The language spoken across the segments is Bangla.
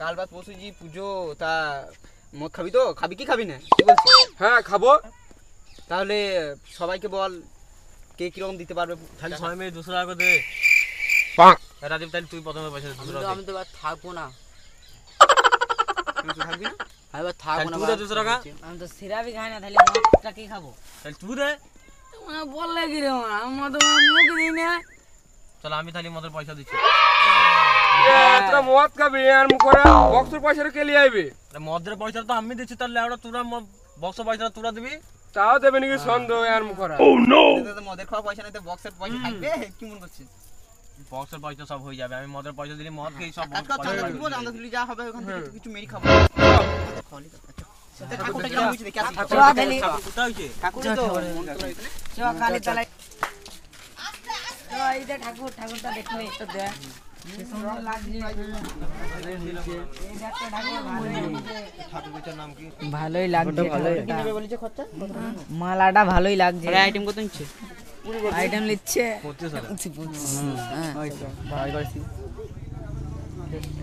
কাল বাদ পরশু জি পুজো, তা মদ খাবি তো? খাবি কি খাবি না কি বলছিস? হ্যাঁ খাবো। তাহলে সবাইকে বল কে কিরকম দিতে পারবে। তাহলে সবাই মিলে 200 টাকা করে দে। রাজীব তাহলে তুই প্রথমে পয়সা দে। আমি তো থাকবো না। তুই থাকবি না? আমি থাকবো না। তুই দে 200 টাকা। আমি তো সিরাপই খাই না, তাহলে মদটা কি খাবো? তাহলে তুই দে। বললে কি রে আমার তো মুখ দিই না। চল আমি তাহলে মদের পয়সা দিচ্ছি। তোরা মদ খাবি আর মুখরা বক্সের পয়সাটা কে লিয়ে আইবে? মদের পয়সা তো আমি দিচ্ছি, তাহলে ওরা তোরা বক্স পয়সা তোরা দিবি। তাও দেবে নাকি সন্দেহ আর মুখরা? মদের খাওয়া পয়সা নাই তো বক্সের পয়সা থাকবে? কি মনে করছিস? বক্সের পয়সা সব হয়ে যাবে, আমি মদের পয়সা দিলি মদ খেয়ে সব যা হবে ওখান থেকে কিছু মেরি খাবো। ঠাকুরটা দেখলে একটু দেখ ভালোই লাগছে। মালাটা ভালোই লাগছে। আইটেম কত নিচ্ছে? আইটেম নিচ্ছে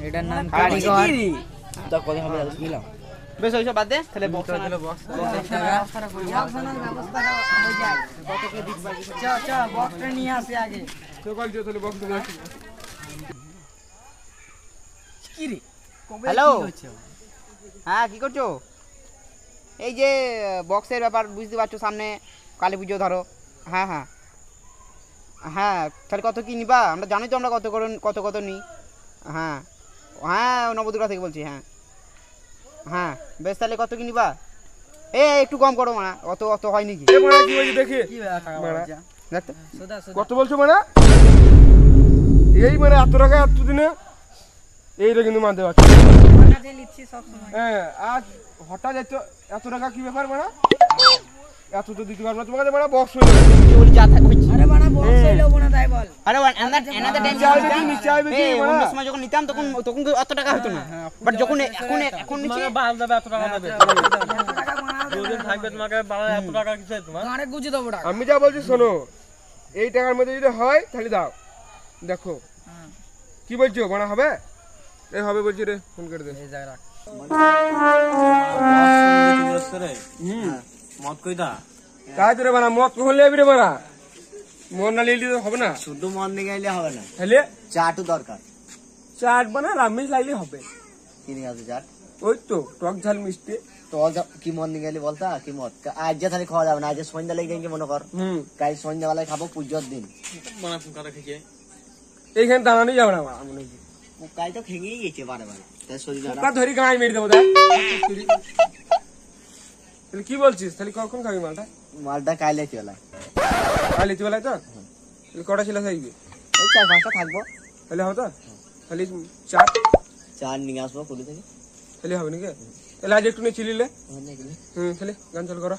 এটার নাম কারিগর। বেশ ওইসব বাদ দে, তাহলে বক্স নিয়ে আসে আগে। হ্যালো, হ্যাঁ কি করছো? এই যে বক্সের ব্যাপার বুঝতে পারছো, সামনে কালী পুজো ধরো। হ্যাঁ হ্যাঁ হ্যাঁ, তাহলে কত কি নিবা? আমরা জানি তো আমরা কত নিই। হ্যাঁ হ্যাঁ, নবদুর্গা থেকে বলছি। হ্যাঁ হ্যাঁ বেশ, তাহলে কত কি নিবা? একটু কম করো মানা, অত হয় নাকি? দেখি কত বলছো মানে? এই মানে এত টাকা এত দিনে এইটা কিন্তু মানতে পারছি। হ্যাঁ আজ হঠাৎ এত টাকা কি ব্যাপার মানে? এত তো দিতে পারবো না তোমাকে মানে বক্স হয়ে যাবে। যখন নিতাম তখন অত টাকা হতো না, বাট যখন এখন আমি যা বলছি শোনো, এই টাকার মধ্যে যদি হয় তাহলে দাও। দেখো কি বলছো, মানে হবে? এই হবে বলছি রে, ফোন করে দে। মদ কইতা কাজ রে বানা, মদ কখন লিয়ে রে বানা? মদ না লিয়ে তো হবে না। শুধু মদ নিয়ে গেলে হবে না, তাহলে চাটও দরকার। চাট বানা রামিস লাইলে হবে। কি নিয়ে আসবে চাট? ওই তো টক ঝাল মিষ্টি। তো কি মদ নিয়ে গেলে বলতা? কি মদ আজ যে তাহলে খাওয়া যাবে না, আজ সন্ধ্যা লেগে গেছে মনে কর। কাল সন্ধ্যাবেলায় খাবো পুজোর দিন। এইখানে দাঁড়া নিয়ে যাবে না মনে হয়। কাল তো ভেঙেই গেছে বারে বারে, তাই শরীর ধরি গায়ে মেরে দেবো। তাহলে কি বলছিস? তাহলে কখন খাবি মালটা? মালটা কাল লেতে বেলায়। কাল লেতে বেলায় তো? তাহলে কটা ছেলে থাকবি? এই 4-5টা থাকবো। তাহলে হবে তো? তাহলে চাট নিয়ে আসবো কুলি থেকে। তাহলে হবে নাকি? তাহলে আজ একটু নিয়ে চিলিলে। তাহলে গান চালু করো।